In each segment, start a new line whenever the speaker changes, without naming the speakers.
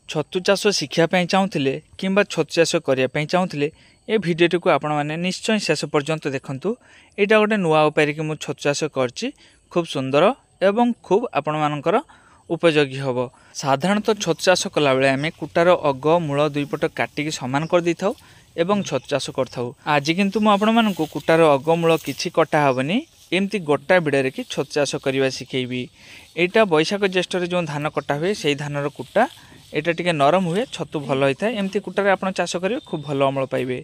छतु चाष शिखापी चाहूले कि छतु चाष करने चाहूले ए भिडियोटी को आपण मैंने निश्चय शेष पर्यंत देखूँ। यहाँ गोटे नुआ उपाय कि मुझे छतु चाष कर खूब सुंदर एवं खूब आपण मानकर उपयोगी हम। साधारणतः छतु चाष कला बेले आम कुटार अग मूल दुईपट काटिकी सामान कर दे था एवं छतु चाष कर। आज किंतु मुझे कुटार अग मूल किसी कटा हेनी एमती गोटा बिड़े कि छतु चाष करने शिखेबी। यहाँ बैशाख ज्येष्ठ जो धान कटा हुए से धानर कुटा यहाँ टे नरम हुए छतु भल होता है। एमती कुटार आप चाष करेंगे खूब भल अमल पाइबे।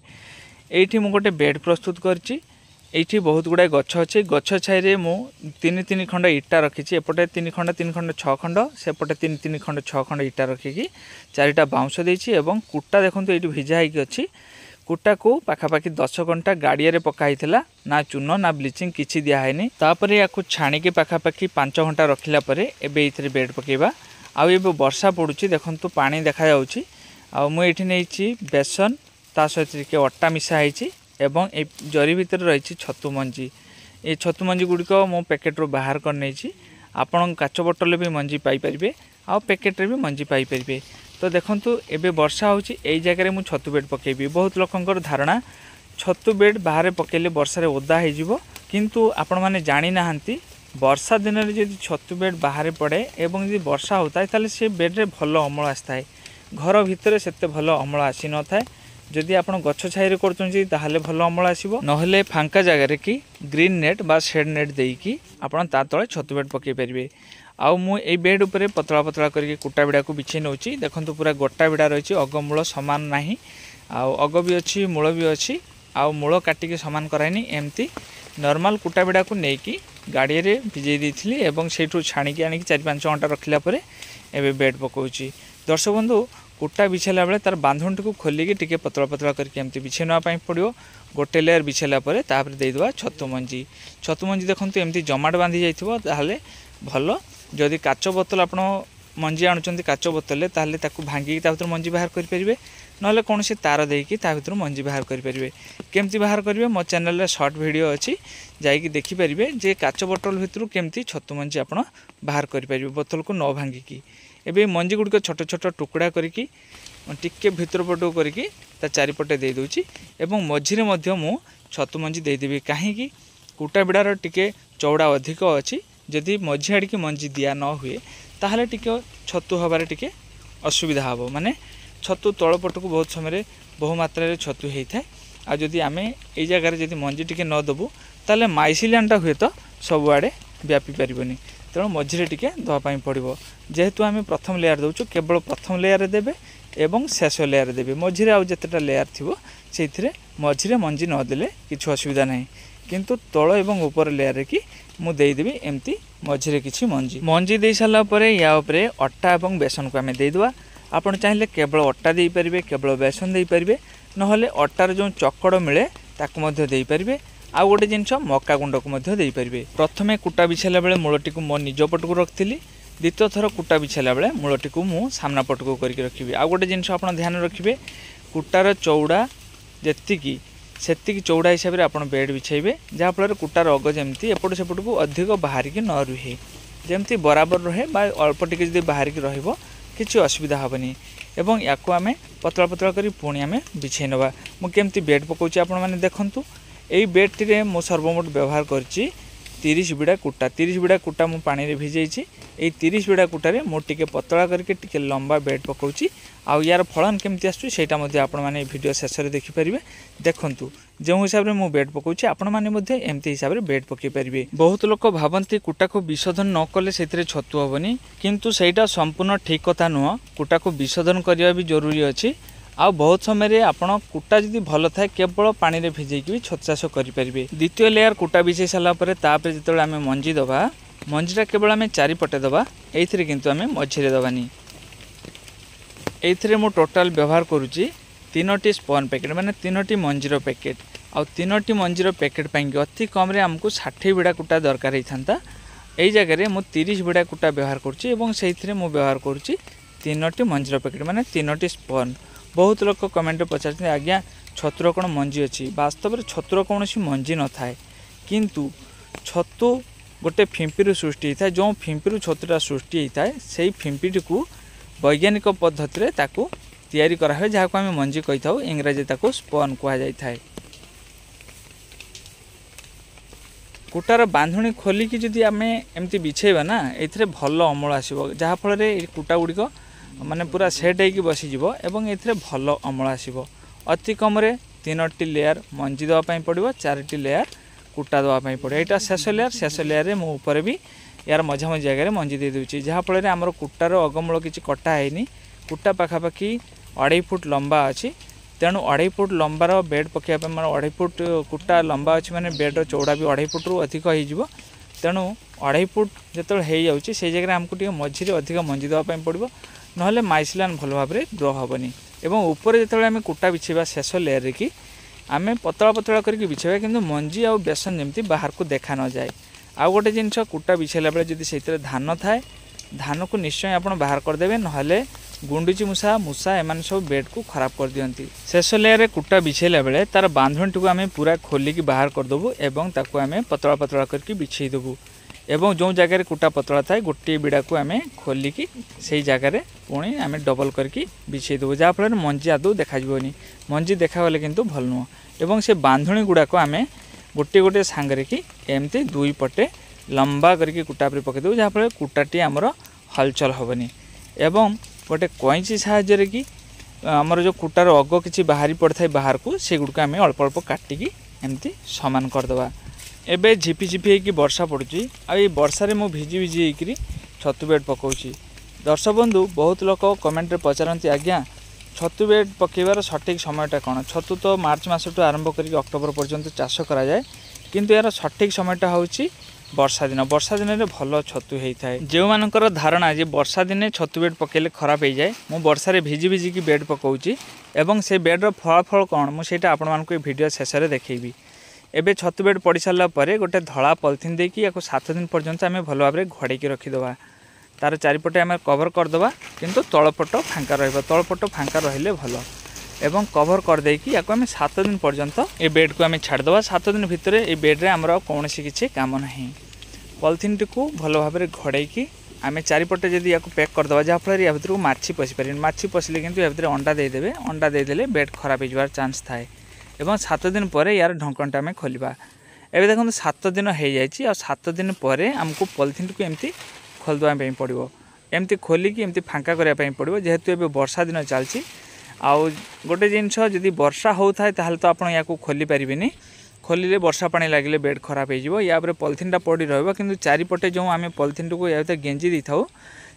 ये मुझे गोटे बेड प्रस्तुत करती बहुत गुड़ाए गछ अच्छे गछ छाई मु तीन तीन खंड इटा रखी एपटे तीन खंड 6 खंड सेपटे तीन तीन खंड 6 खंड इटा रखिकी 4टा बाउंश देती और कुटा देखो ये भिजा होगी। कुटा को पाखापाखि 10 घंटा गाड़िया पकाई ना चून ना ब्लीचिंग किसी दिहनी। तापर या छाणिकी पाखापाखि 5 घंटा रखिला परे एबे इथरे बेड पकेबा। आउ एबे वर्षा पड़ुची देखंतु पानी देखा जाउची। आ मु एठी नेइची बेसन ता सहित के अट्टा मिसा हैची एवं ए जरी भितर रही छतु मंजी। ए छतु मंजी गुड़िक मो पैकेट रो बाहर कर नेइची। आपण काच बोतल भी मंजी पाई परिबे आ पैकेट रे भी मंजी पाई परिबे। तो देखंतु एबे वर्षा होची एई जगह रे मु छतु बेड पकेबी। बहुत लोकंकर धारणा छतु बेड बाहर पकेले वर्षा रे ओदा हे जिवो, किंतु आपण माने जानि नाहंती वर्षा दिन में जब छतु बेड बाहर पड़े एवं जब वर्षा होता है ताले से बेड रे भल अमल आसता है। घर भितर सेते भल अमल आसी न थाए। जदि आपण गछ छाई करछन ताहले भल अमल आसीबो। नहले फांका जगह रे कि ग्रीन नेट बा शेड नेट देकी आपण ता तळे छतु बेड पके परिबे। आउ मु ए बेड उपरे पतला पतला करके कुटा बिड़ा को बिछे नउची। देखंतु पूरा गोटा बिड़ा रही अग मूल सामान नाही। आउ अग भी अच्छी मूल भी अच्छी। आउ मूल काटिके सामान कराइनी एमती नॉर्मल कुटा बिड़ा को नेकी गाड़ी रे भिजे देथिली एवं सेठू छाणिकी आनिकी 4-5 घंटा रखिला परे एबे बेड पकाउची। दर्शक बंधु कुटा बिछेला बेले तार बांधुंटी को खोलिकी टिके पतला पतला करके एमती बिछे नवा पई पड़ियो। गोटे लेयर बिछेला परे तापर देई दवा छतु मंजी। छतु मंजी देखंतु एमती जमाट बांधी जाइथिबो ताहले भलो। जदि काच बोतल आपण मंजी आणुचंती काच बोतल ताहले ताकू भांगी ता भीतर मंजी बाहर करि परिबे। नहले कौन से तार देकी ता भीतर मंजी बाहर करि परिबे। केमती बाहर करिवे मो चैनल रे शॉर्ट वीडियो अछि जाईकी देखि परिबे जे काच बोतल भीतर केमती छतु मंजी आपण बाहर करि परिबे बोतल को न भांगी। एबे मंजी गुड को छोट छोट टुकड़ा करिकी टिके भीतर पटो करिकी ता चारिपटे दे दोची एवं मझिरे मध्य मु छतु मंजी दे देबी। काहेकि कुटा बिड़ार टिके चौड़ा अधिक अछि। जदि मझी आड़िकी मंजी दिया न हुए ताहले टिके छतु हबारे टिके असुविधा हबो। माने छतु तल पटको बहुत समय बहु मात्रा रे छतु होता है। आ जदि आमे ए जगह जदि मंजी टिके न दबु ताले माइसिलियानटा हुए तो सबुआड़े व्यापी पारिबनी। तेणु मझिरे टिके दवा पाई पड़िबो। जेहेतु आमे प्रथम लेयर दउछु केवल प्रथम लेयर देबे एवं शेष लेयर देबे। मझिरे आउ जतेटा लेयर थिबो सेथिरे मझिरे मंजी न देले किछु असुविधा नाही, किंतु तळ एवं ऊपर लेयर रे कि मु देई देबी एमती मझिरे किछि मंजी देई साला परे या ऊपरे अट्टा एवं बेसन को आमे देई दवा। आपण चाहिले केवल अट्टा देई परिबे, केवल बेसन देई परिबे, नहले अट्टार जो चकड़ मिले ताकू मध्य देई परिबे। आ गोटे जिनस मक्का गुंड को मध्य देई परिबे। प्रथमे कुटा बिछाला बेले मूलटी को मो निज पट को रखथिली। द्वितीय थर कुटा बिछाला बेले मूलटी को मु सामना पट को करके रखिबे। आ गोटे जिनस आपण ध्यान रखिबे कुटार चौड़ा जेतिकी सेतिकी चौड़ा हिसाब रे आपण बेड बिछाइबे, जहा फल कुटार अग जेमती एपट सेपट को अधिक बाहर की न रुहे, जेमती बराबर रहे बा अल्प टिके जदि बाहर की रहइबो किसी असुविधा हेनी। एवं या पतला पतला करी पुणी आम बिछे नवा। मु केमती बेड पकाउची आपण माने देखंतु। एई बेड टी मो सर्वमोट व्यवहार करची 30 बिड़ा कुटा। 30 बिड़ा कुटा मु पानी रे भिजेइची। एई 30 बिड़ा कुटारे मु टिके पतला करके टिके लंबा बेड पकाउची। आउ यार फलन केमती आसुची सेटा मध्ये आपण माने वीडियो शेष रे देखि परिबे। देखंतु जो हिसाब रे मु बेड पकाउची आपण माने मध्ये एमती हिसाब रे बेड पकाई परिबे। बहुत लोक भाबंती कुटा को विशोधन न कले सेथिरे छतु होबनी, किंतु सेटा संपूर्ण ठीक कथा नुह। कुटा को विशोधन करिया भी जरूरी अछि। आ बहुत समय आपण कुटा जदि भल थाए केवल पानी रे भिजेकी भी छतु चाष करि परिबे। द्वितीय लेयर कुटा बिछे साला परे तापर जेतेबेले आमे मंजी दबा मंजीटा केवल आमे चारिपटे दबा, एइथिरे किंतु आमे मझिरे दबानी। एइथिरे मु टोटल व्यवहार करूची 3टी स्पॉन पैकेट माने 3टी मंजीर पैकेट। आ 3टी मंजीर पैकेट पाई अति कम रे हमको 60 बिड़ा कुटा दरकार होता। एई जगह रे मु 30 बिड़ा कुटा व्यवहार करूची एवं सेइथिरे मु व्यवहार करूची 3टी मंजीर पैकेट माने 3टी स्पॉन। बहुत लोक कमेंट पचारते आज्ञा छतुर कौन मंजी अच्छी। वास्तव में छतुर कौन मंजी न थाए, किंतु छतु गोटे फिंपी सृष्टि होता है। जो फिंपी छतुटा सृष्टि होता है से फिंपीटी को वैज्ञानिक पद्धति ताकू तैयारी करा हुए जहाँ को आम मंजी कही था इंग्राजी ताकू स्पन कहुए। कुटार बांधुणी खोलिकी जदि आम एमती बिछेबा ना ये भल अमल आसो जहाँफल कुटा गुड़िक माने पूरा सेट होगी बसीज और ये भल अमल आसो। अति कम 3टी लेयर मंजी देवाई पड़ो 4टी लेयर कुटा देवाई पड़ो। यहाँ शेष लेयर मो ऊपर भी यार मझा मझी जगह मंजी दे दूची जहाँफल आमर कुटार अगमूल किसी कटा है कुटा पखापाखि 2.5 फुट लंबा अच्छी तेणु 2.5 फुट लंबार बेड पकाइबा मैं 2.5 फुट कुटा लंबा अच्छी मैंने बेड्र चौड़ा भी 2.5 फुट रु अधिक हो तेणु 2.5 फुट जो हो से जगह आमको मझीरे अधिक मंजी देवाई पड़ो ना माइसिलान भल भाव में ग्रो हेनी। एवं ऊपर जो आम कुटा बिछेबा शेष लेयर कि आम पतला पतला करके बिछेबा कि मंजी आ बेसन जमी बाहर को देखा न जाए। आउ गोटे जिनस कुटा बिछेला बेले जदि से धान थाए धान को निश्चय आप बाहर करदे ना गुंडुची मूषा मूषा एम सब बेड को खराब कर दियंती। शेष लेयर कुटा बिछेला बेले तार बांधुणी को आम पूरा खोलिकी बाहर करदेबू एवं ताकू आम पतला पतला करके बिछे देबू एवं जो जगह कुटा पतला थाए गोटे बिड़ा को आम खोलिकी से जगार पुणी आम डबल करके बिछे देबू जहाँफल मंजी आदौ देखानी मंजी देखागले किंतु भल नुह। एवं से बांधुणी गुड़ाक आम गोटे गोटे सांगरे कि एमती 2 पटे लंबा करके कुटा पर पकईदेबू जहाँफल कुटाटी आमर हलचल हेनी। एवं गोटे कईची साहाय्य कि आमर जो कुटार अग किसी बाहरी पड़ता है बाहर को से गुड़क आम अल्प अल्प काटिकी एमती सामान करदे। एबे झिपी झिपी होगी वर्षा पड़ुची आई वर्षारे मु भिजी भिजी होकर छतु बेड पकाउची। दर्शक बंधु बहुत लोग कमेंट पचारती आज्ञा छतु बेड पकईबार सठिक समयटा कौन। छतु तो मार्च मसठू आरंभ करके अक्टोबर पर्यंत चाष कराए किंतु यार सठिक समयटा होची वर्षा दिन। वर्षा दिन में भल छतु होता है। जो मानकर धारणा जे वर्षा दिन छतु बेड पकईले खराब हो जाए मु वर्षा भिजी भिजी की बेड पकाउची एवं से बेड्र फलाफल कौन मुझे आपको वीडियो शेष में देखी। एबे छतु बेड पड़ सारा पर गोटे धला पॉलिथिन देकी 7 दिन पर्यंत आम भल भाव में घोड़े रखीदे तार चारिपटे आम कवर करदे किंतु तलपट फांका तलपट फांका रहिले भल एवं कवर करदेकी या आम 7 दिन पर्यंत ए बेड को आम छाड़दे। 7 दिन भितर ए बेड्रे आमर कौन किसी काम ना पॉलिथिन टी को भल भाव में घोड़े आम चारिपटे जदि या पैक करदे जहाँफल या भर माछी पशि पारे माछी पशिले कि या भर अंडा देदेवे अंडा देदेले बेड खराब हो चांस थाए। एवं 7 दिन पर यार ढंकनटा आम खोलिबा। एबे देखो 7 दिन हो जाइए आ 7 दिन पर आमको पॉलिथिन को एमती खोलदेवाई पड़ो एमती खोलिकी एमती फांका करने पड़ो जेहेतु एबे वर्षा दिन चलती आउ गोटे जिनस जदि वर्षा होता है ताहले तो आप या खोली पारे खोलिले वर्षा पानी लगे बेड खराब हो या पॉलिथिन पड़ी रहा कि चारिपटे जो आम पॉलिथिन को या गेंजी दी था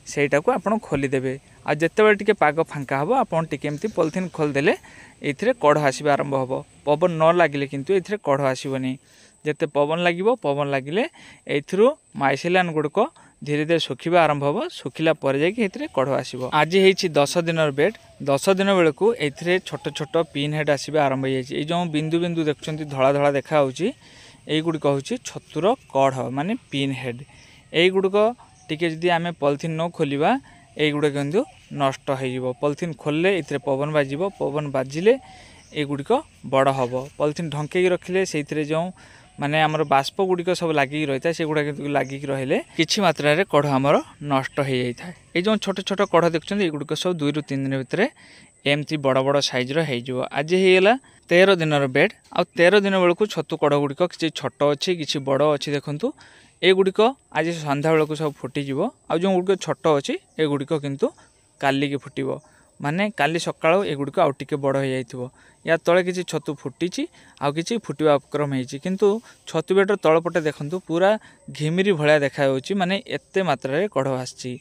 सेटा को आप खोलीदेवे आ जिते टे पाग फांका हम आपमती पॉलिथिन खोलदेले ये कढ़ आसवा आरंभ हम पवन न लगिले किंतु ये कढ़ आसबनी जिते पवन लगिले एथुरु माइसिलान गुड़क धीरे धीरे सुखा आरंभ हम सुखिला पर जाइए कढ़ आसो। आज होती 10 दिन बेड 10 दिन बेलू ये छोट छोट पिन हेड आसवा आरंभ हो जो बिंदु बिंदु देखुं धला धला देखा युड़क हूँ छतुर कढ़ माने पिन हेड युड़क टी जदि आम पॉलिथिन न खोलिबा युड़क किंतु नष्ट हो पॉलिथिन खोलले ये पवन बाज पवन बाजिले युड़क बड़ हम पॉलिथिन ढंकई रखिले से जो माने आमर बाष्प गुड़िक सब लगिक रही है से गुड़ा लगिक रहिले किछि मात्रा रे कढ़ आमर नष्ट हो जाता है। ये जो छोट छोट कढ़ देखुं युड़क सब 2 ରୁ 3 दिन भितर एमती बड़ बड़ साइज्र हो। आज होगा 13 दिन बेड आ 13 दिन बेलू छतु कढ़ गुड़िक किसी छोट अच्छी किसी बड़ अच्छी देखूँ एगुड़िक आज सन्ध्या बेलू सब फुटीज आ जो गुड़िक छोट अच्छी एगुड़िक किंतु काली की फुटब माने काली सकाळ एगुड़िक आउ टिके बड़ हो जाइथिबो या तले किसी छतु फुटी आउ किसी फुटवा उपक्रम होती किंतु छतु बेडर तलपटे देखंतु पूरा घिमिरी भलिया देखा माने एते मात्रा रे कढ़ आछि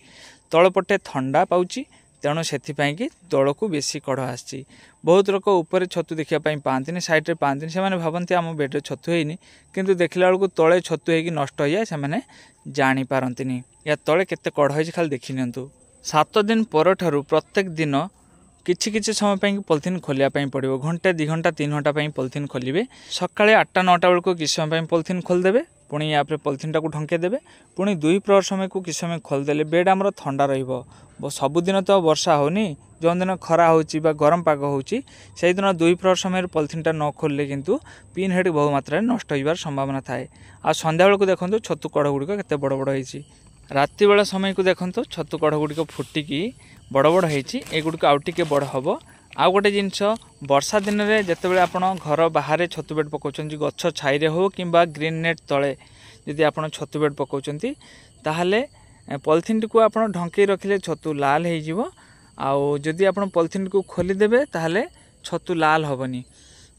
तलपटे ठंडा पाउछि तेणु से तल को बेसी कढ़ आछि। बहुत लोक ऊपर छतु देखापी पाती सैड्रे पाती से भावती आम बेड्रे छतु होनी किंतु देखला बेलू तले छतु होगी नष्ट हो जाए से जापारती या तले केते कढ़ होइछि खाली देखि नियंतु। 7 दिन पर ठारू प्रत्येक दिन किछि किछि समय पर पॉलिथिन खोलिया पड़ो घंटे 2 घंटा 3 घंटा पॉलिथिन खोलिबे सकाळे 8-9टा बेलू किछि समय पॉलिथिन खोलदेबे पुणी या पॉलिथिन टाक ढंके देबे पुणी 2 प्रहर समय को किछि समय खोलदेले बेड आमर ठंडा रहिबो। सबुदिन तो वर्षा होनी जो दिन खरा होची बा गरम पाग होची से दिन 2 प्रहर समय पॉलिथिन न खोलले किंतु पिन हेड बहु मात्रा नष्ट होइबार संभावना थाए। आ संध्या बेलू देखंतु छतु कढ़ गुड़िक केते बड़ बड़ होइछि राति बेला समय को देखंतु छतु कढ़ गुड़िक फुटिकी बड़ बड़ होती एगुड़िक आउ टिके बड़ हम आउ गोटे जिनस वर्षा दिन में जितेबाला आपण घर बाहर छतु बेड पकाउछन्ती गछ छाईरे हो किंबा ग्रीन नेट तले जदि आपण छतु बेड पकाउछन्ती ताहले पॉलिथिन को आपण ढंकई रखिले छतु लाल हो जिवो आउ जदि आपण पॉलिथिन को खोली देबे ताहले छतु लाल हबनी।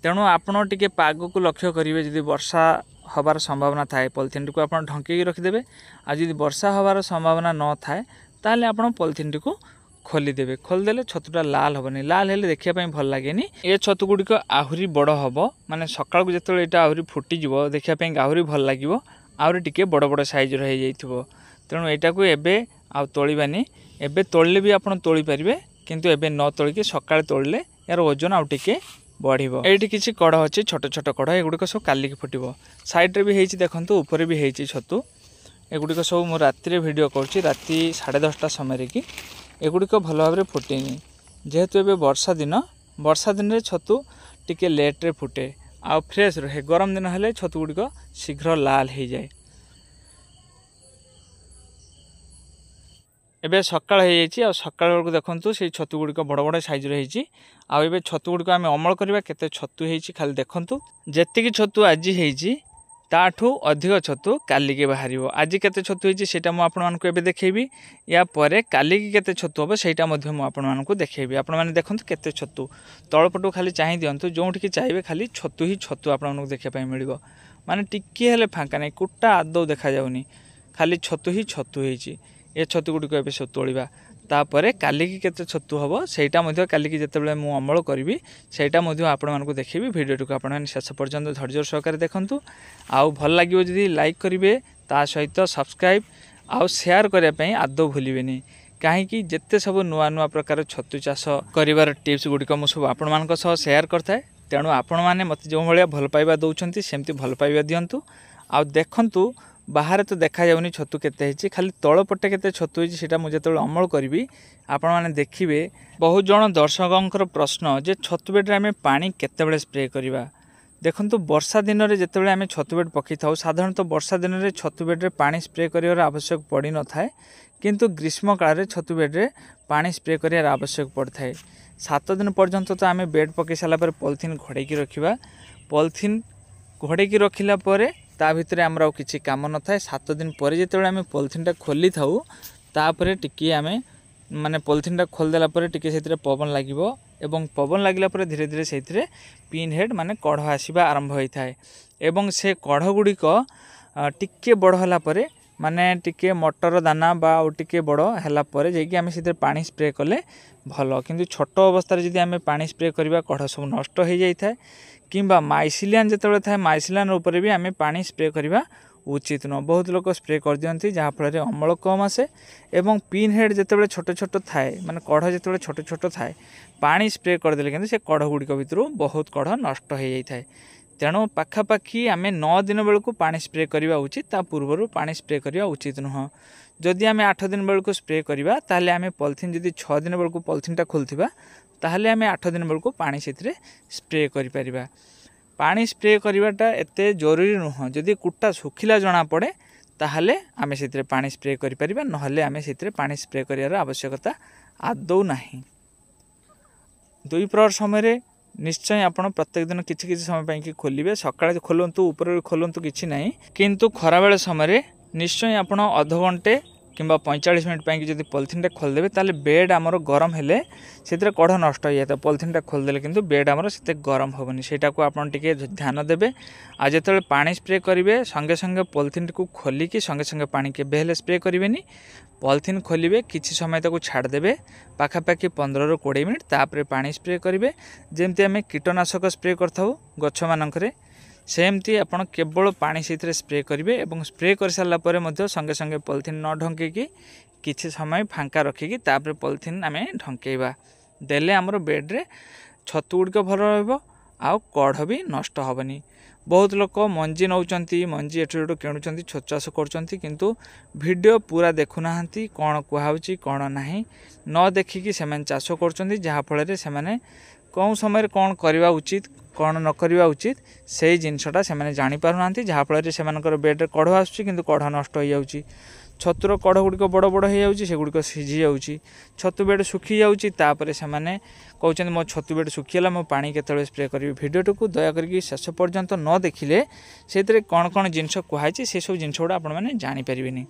तेणु आपण टिके पाग को लक्ष्य करेंगे जदि वर्षा हबार संभावना थाए पॉलिथिन को आपण ढंकई रखिदेबे आ जदि वर्षा हबार संभावना न थाए ताहले आपण पॉलिथिन को खोलीदेवे खोलीदेले छतुटा लाल हेनी लाल हेले देखापी भल लगे ये छतु गुड़िक आहरी बड़ हम माने सकाल को जो यहाँ आहरी फुटीज देखापी आहरी भल लगे आहरी टिके बड़ बड़ साइज रही जाइथिबो। तेणु यहाँ को एबे आउ तोलिबानी एबे तोड़ले भी आपण तोली पारिबे किंतु एबे न तोलिके सकाळे तोड़ले यार ओजन आउ टिके बढ़िबो। एठी किछि कड़ अछि छोट छोट कड़ एगुड़िक सब कालिक फुटिबो साइड रे भी हेछि देखंतु ऊपर भी हेछि छतु एगुड़िक सब मु राति वीडियो करछि राति 10:30 समय कि एगुड़िक भल भाव फुटेनी जेहेतु एबे वर्षा दिन रे छतु टिके लेट रे फुटे आ फ्रेश रहे गरम दिन हेले छतु गुड़िक शीघ्र लाल हो जाए। एबे सकाळ हो सकाळ बेलू देखु से छतु गुड़िक बड़ बड़ साइज रही आबे छतु गुड़िक आम अमल करवा केते छतु होती खाली देखु जेतिकी छतु आज होती ताठू अधिक छतु काली के बाहर आज केते छतु होती सेटा मु आपण मानकु एबे देखेबी या परे काली की केते छतु होबो सेटा मध्ये मु आपण मानकु देखेबी। आपण माने देखंतु केते छतु तळपटु खाली चाहि दियंतु जोंठी चाहिए खाली छतु ही छतु आपण मानकु देखा पय मिलिबो माने टिके हेले फांका नै कुटा आदौ देखा जाउनी खाली छतु ही छतु होईची। ए छतु गुड़िक एबे सब तोलिबा तापरे काली की केते छतु हबो सेटा मध्ये काली की जेतेबेले मु अमल करबी सेटा मध्ये आपण मानकु देखेबी। वीडियो को आपण माने शेष पर्यंत धैर्य सहकारे देखंतु आउ भल लागिवो जदि लाइक करिवे ता सहित सब्सक्राइब आउ शेयर करिया पई आदौ भूलिबेनी कहीं जिते सब नुआ नुआ प्रकार छतु चाष करिवार टिप्स गुड़िक मु सब आपण मानक सह शेयर करथाए। तेणु आपण माने मते जो भलिया भल पाइबा दउछंती सेमति भल पाइबा दियंतु आउ देखंतु बाहर तो देखा जाउनी छतु केते हिची खाली तळ पट्टे केते छतु हिची सेटा मु जेतल अमल करबी आपण माने देखिबे। बहुत जण दर्शकंकर प्रश्न जे छतु बेड रे हमें पानी केते बेले स्प्रे करिवा देखंतु वर्षा दिन रे जेतेबेले हमें छतु बेड पकी थाउ साधारणतः वर्षा दिन रे छतु बेड रे पानी स्प्रे करिवार आवश्यक पड़ी न थाए किंतु ग्रीष्म काल रे छतु बेड रे पानी स्प्रे करिवार आवश्यक पड़थाए। 7 दिन पर्यंत तो आमे बेड पके साला पर पॉलिथिन घोड़े की रखिबा पॉलिथिन घोड़े की रखिला परे ता भितरे हमरा किछि काम न थाए 7 दिन पर जेतेबेले आमे पॉलिथिन टा खोली थाउ तापरे टिकी आमे माने पॉलिथिन टा खोल देला परे टिके सेतिरे पवन लागिवो एवं पवन लागिला परे धीरे धीरे सेतिरे पिन हेड माने कढ़ आसीबा आरंभ होई थाए एवं से कढ़ गुड़िक टिके बड़ होला परे माने टिके मटर दाना बा और टिके बड़ हैला परे जेकी आमे सेतिरे पानी स्प्रे कले भलो किंतु छोट अवस्था रे जदि आमे पानी स्प्रे करबा कढ़ सब नष्ट हो जाई थाए किंबा माइसिलियन जेतेबेले थाए माइसिलियन ऊपर भी आमे पानी स्प्रे करबा उचित न। बहुत लोग स्प्रे कर दियंती जहाँ फल अमल कम आसे एवं पिन हेड जेतेबेले छोट छोट थाए माने कढ़ जेतेबेले छोट छोट थाए पानी स्प्रे कर देले किंतु से कढ़ गुड़िक भितर बहुत कढ़ नष्ट हो जाई थाए। तेणु पाखापाखि आमे 9 दिन बेलू पानी स्प्रे करवा उचित ता पूर्व पानी स्प्रे करवा उचित नुह। जदि आमे 8 दिन बेलू स्प्रे करवा ताहले आमे पॉलिथिन जदि 6 दिन बेलू पॉलिथिन टा खोलथिबा ताहले आमे 8 दिन बेलू पानी सेतिरे स्प्रे करि परिबा। पानी स्प्रे करवाटा एते जरूरी नुह जदि कुटा सुखिला जना पड़े ताहले आमे सेतिरे पानी स्प्रे करि परिबा नहले आमे सेतिरे पानी स्प्रे करिवार आवश्यकता आदौ नाही। 2 प्रहर समय निश्चय आपण प्रत्येक दिन किछि किछि समय पाई खोलिबे सकाळे खोलंतु ऊपर खोलंतु किछि नाही किंतु खरा बेले समय निश्चय आपण आधा घंटे किंबा 45 मिनट पाई जदि पॉलिथिन टा खोल देबे ताले बेड हमर गरम हेले सेतिरे कढ़ नष्ट हो जाता पॉलिथिन टा खोल देले किंतु बेड हमर सेते गरम होबनी सेटा को आपण टिके ध्यान देबे। आ जेतेले पानी स्प्रे करिवे संगे संगे पॉलिथिन को खोली कि संगे संगे पानी के बेले स्प्रे करिवेनी पॉलिथिन खोलिबे किछि समय तक छाड़ देबे पाखापाखि 15 ରୁ 20 मिनट तापरे पानी स्प्रे करिवे जेमति आमे कीटनाशक स्प्रे करथाउ गछ मानकरे सेमती आपण केवल पानी से स्प्रे करेंगे और स्प्रे कर सारा पर संगे संगे पॉलिथिन न ढंकेकी किछि समय फांका रखिकी तापर पॉलिथिन आम ढंकेबा देले आमर बेड्रे छतु गुड़िक भल रहिबो आउ कढ़ भी नष्ट हेनी। बहुत लोक मंजी नौचंती मंजी एठू किणुचंती छतु चाष करचंती किंतु वीडियो पूरा देखुना कौन कहउची कौन नाही न देखिकी सेमाने चाष करचंती जहाँ फल से माने कौन समय कौन करवा उचित कौन न करवा उचित से जिनसटा से जानी पारु नांती जहाँ फल से बेड्रे कढ़ आसुची किंतु कढ़ नष्ट हो जाउची। छतुर कढ़ गुड़िक बड़ बड़ हो सेगुड़िक सीझी जाऊँगी छतु बेड सुखी जाऊँगी तापर से कहते मो छतु बेड सुखीगला मो पानी केतବେଳେ स्प्रे करी भिडियो को दयाक शेष पर्यंत न देखिले से कौन कौन जिनस कहुई से सब जिनस गुड़ा आपने जानीपारे।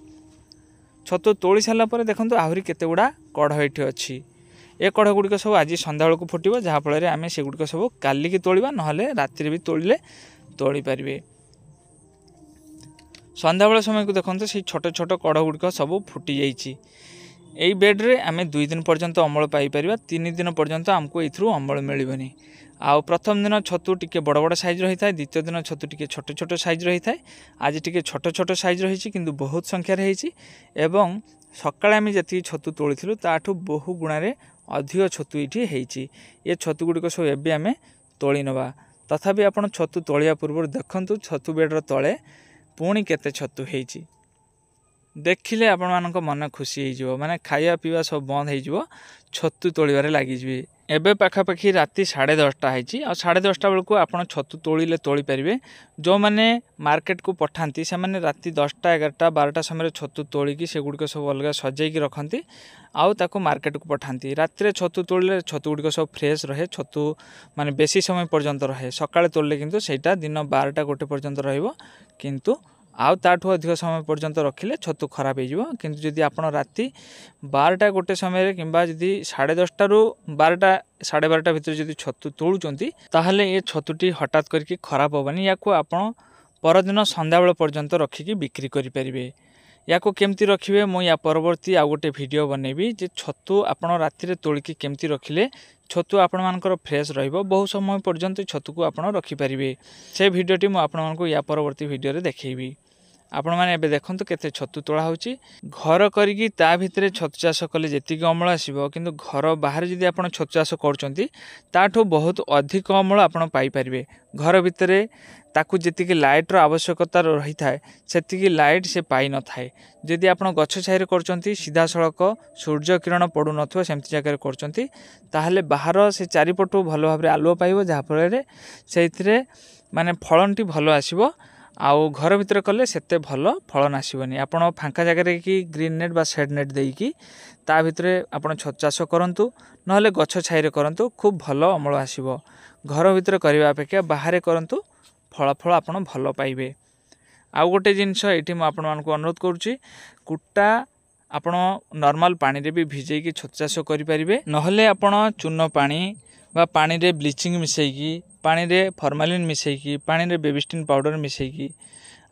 छतु तोली सारापर देखो आहरी केते गुड़ा कढ़ ये अच्छी ए कढ़ गुड़िक सब आज सन्ध्या बेलू फुटब जहाँफल आम से गुड़िक सब कालिकी तोड़ा ना राति भी तोड़े तोली पारे। सन्ध्या बेल समय को देखते से छोट छोट कढ़ गुड़िक सब फुटी जाइए। यही बेड्रे आम 2 दिन पर्यंत अमल पाइपर 3 दिन पर्यंत आमको ये अमल मिलनी। आउ प्रथम दिन छतु टिके बड़ बड़ साइज रही है, द्वितीय दिन छतु टिके छोट छोट साइज रही है। आज टिके छोट छोट साइज रही किंतु बहुत संख्यार होती एवं सकाଳେ आम जी छतु तोली ताठू बहु गुणारे अधिक छतु ये ये छतु गुड़िक सब एवं आम तोली नवा। तथापि आपण छतु तोलिया पूर्व देखु छतु बेड्र तले पुणी केते छतु होती देखिले आपण मानक मन खुशी हो माने खाया पीवा सब बंद हो छतु तोड़े लगिजे। एबे पाखापाखि राति 10:30 होती आ 10:30 बेलू आप छतु तोड़े तोली पारे। जो मैंने मार्केट को पठाती से मैंने राति 10टा 11टा 12टा समय छतु तोलिकी से गुड़िक सब अलग सजाइकी रखती आउ मार्केट को पठाती। राति छतु तोड़े छतु गुड़िक सब फ्रेश रहे छतु माने बेसी समय पर्यंत रहे। सकाळे तोड़ले किंतु सेटा दिन 12टा 1 पर्यंत रहिबो किंतु आउ ताठू अधिक समय पर्यंत रखिले छतु खराब हो। किंतु जदि आपण राति 12टा 1 समय किंबा जदि 10:30 रु 12टा 12:30 भितर जदि छतु तोलुचंती ताहले ये छतुटी हठात करके खराब होबनी। याको आपण परदिन संध्या बेल पर्यंत रखिकी बिक्री करि परिबे। याको केमती रखिबे मो या परवर्ती आ गोटे वीडियो बनेबी जे छतु आपण राति तोलिकी केमती रखिले छतु आपण मानकर फ्रेश रहिबो बहु समय पर्यंत छतु को आपण रखि परिबे। से वीडियोटी मो आपण मानको या परवर्ती वीडियो रे देखैबी। आपण माने एबे देखंतु केते छतु तोड़ा होची घर करिकी ता भितरे छतु चाष कले जेतिक अमल आसीबो किंतु घर बाहर जदि आपण छतु चाष करचंती ताठो बहुत अधिक अमल आपण पाई परिबे। घर भितरे ताकू जेतिक लाइट रो आवश्यकता रही थाए सेतिक लाइट से पाई न थाए। जदि आपण गछ छाइरे करचंती सीधा सड़क सूर्य किरण पड़ू नथो सेमति जगह करचंती ताहले बाहर से चारिपटू भलो भाबरे आलुओ पाइबो जहा फल से माने फलनटी भलो आसीबो। आउ घर भितर कले सेते भलो फलन आसीबनी। आपण फांका जगह कि ग्रीन नेट बा शेड नेट देकी ता भितरे आपण छतु चाष करंतु नहले गछ छाइरे करंतु खूब भलो अमल आसीबो। घर भितर करबा अपेक्षा बाहर करंतु फल आपण भलो पाइबे। आउ गोटे जिनस एठी म आपण मानकु अनुरोध करूची कुट्टा आपण नॉर्मल पानी रे भी भिजेकी छतु चाष करि परिबे नहले आपण चून पानी बा पानी रे ब्लीचिंग मिसेकी पानी रे फॉर्मालिन मिसेकी पानी रे बेबिस्टिन पाउडर मिसेकी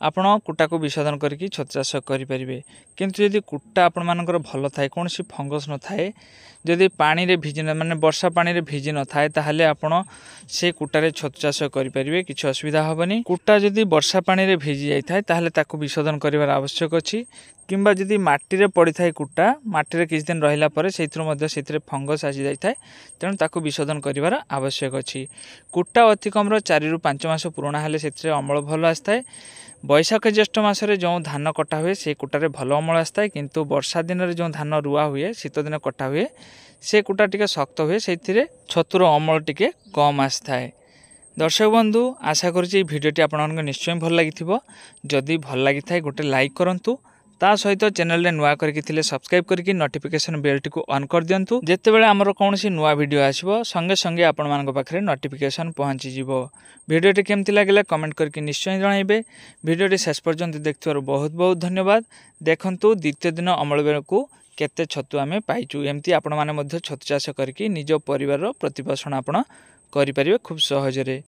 आपण कुट्टा को विशोधन करके छतु चाष करें। किंतु यदि कुट्टा आपण मानकर भल थाए कौन सी फंगस न थाए जदि पानी रे भिजी माने वर्षा पानी रे भिजी न थाए ताहले आपण से कुट्टारे छतु चाष करें किसी असुविधा हेनी। कुट्टा जदि वर्षा पानी रे भिजी जाई थाए ताहले ताकू विशोधन करिवार आवश्यक अछि किंबा जदि माटी रे पड़ी थाए कुट्टा माटी रे किछ दिन रहिला परे सेथिरो मध्ये सेथिरे फंगस आसी जाई थाए तेणु ताकू विशोधन करिवार आवश्यक अछि। कुट्टा अति कम 4 रु 5 मास पुराणा हेले सेथिरे अमल भल आस्ताए। बैशाख ज्येष्ठ मासरे जो धान कटा हुए से कुटारे भल अमल आस्ताए किंतु वर्षा दिन रे जो धान रुआ हुए शीत दिन कटा हुए से कुटा टिके शक्त हुए से छतुर अमल टिके कम आस्ताए। दर्शक बंधु आशा करुँच भिडियोटी आपको निश्चय भल लगी जदि भल लगी था गोटे लाइक करूँ ता सहित चैनल रे नुआ करके सब्सक्राइब करके नोटिफिकेशन बेल टी ऑन कर दिंतु जितेबाला आमर कौन नुआ वीडियो आसो संगे संगे आपण मान पाखे नोटिफिकेशन पहुँची जीवो। वीडियोटी केमती लगे कमेंट करके निश्चय जनइबे। वीडियोटी शेष पर्यंत देखिथार बहुत बहुत धन्यवाद। देखंतु द्वितीय दिन अमल बेलू केते छतु आमे पाइचु एमती आपण माने मध्य छतु चाष करके निज परिवार प्रतिपोषण आपण करि परिबे खूब सहजरे।